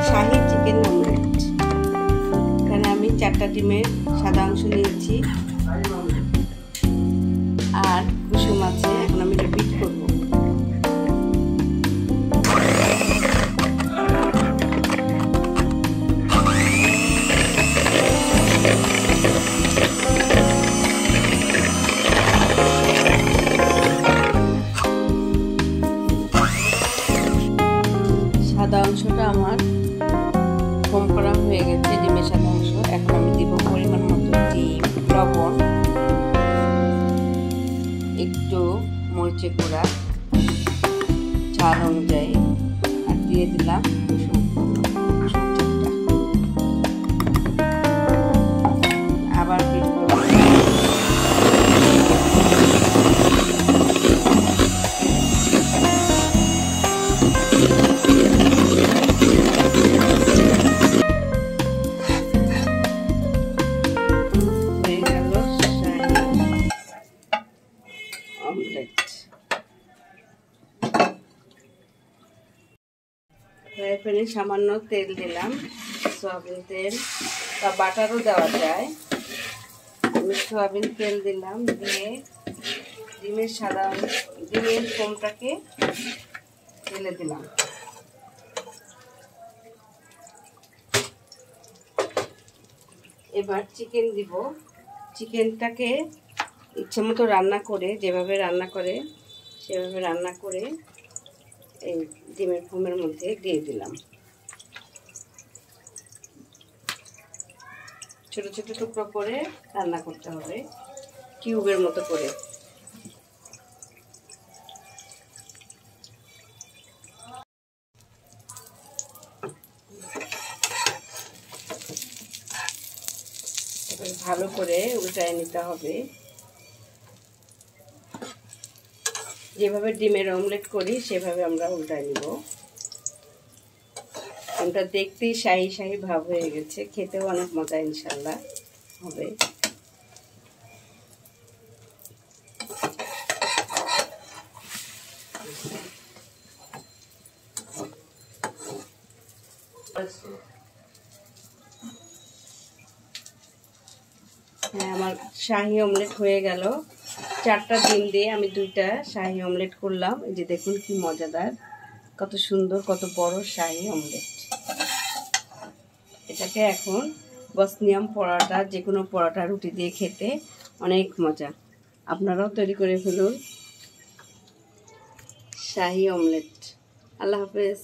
শাহী chicken omelette. এখানে আমি 4টা ডিমের সাদা অংশ নিয়েছি আর কুসুম আছে। এখন আমি এটা বিট করব। সাদা অংশটা আমার ফোম করা হয়ে গেছে, ডিমের সাদা অংশ। এখন আমি দিব পরিমাণ মতো ডিম, লবণ, একটু মরিচের গুঁড়া ঝাল অনুযায়ী, আর দিয়ে দিলাম আবার বিট করব। ফ্রাই প্যানে সামান্য তেল দিলাম, সয়াবিন তেল বা বাটারও দেওয়া যায়। আমি সয়াবিন তেল দিলাম, দিয়ে ডিমের ফোমটাকে ঢেলে দিলাম। এবার চিকেন দিব। চিকেনটাকে ইচ্ছে মতো রান্না করে, যেভাবে রান্না করে সেভাবে রান্না করে এই ডিমের ফোমের মধ্যে দিয়ে দিলাম। ছোট ছোট টুকরো করে রান্না করতে হবে, কিউবের মতো করে। এবার ভালো করে উল্টায় নিতে হবে। যেভাবে ডিমের অমলেট করি সেভাবে আমরা উল্টায় নিব। ওটা দেখতেই শাহী শাহী ভাব হয়ে গেছে, খেতেও অনেক মজা ইনশাল্লাহ হবে। হ্যাঁ, আমার শাহী অমলেট হয়ে গেল। 4টা ডিম দিয়ে আমি 2টা শাহী অমলেট করলাম। এই যে দেখুন কি মজাদার, কত সুন্দর, কত বড় শাহী অমলেট। এটাকে এখন বসনিয়াম পরোটা, যে কোনো পরোটা, রুটি দিয়ে খেতে অনেক মজা। আপনারাও তৈরি করে ফেলুন শাহী অমলেট। আল্লাহ হাফেজ।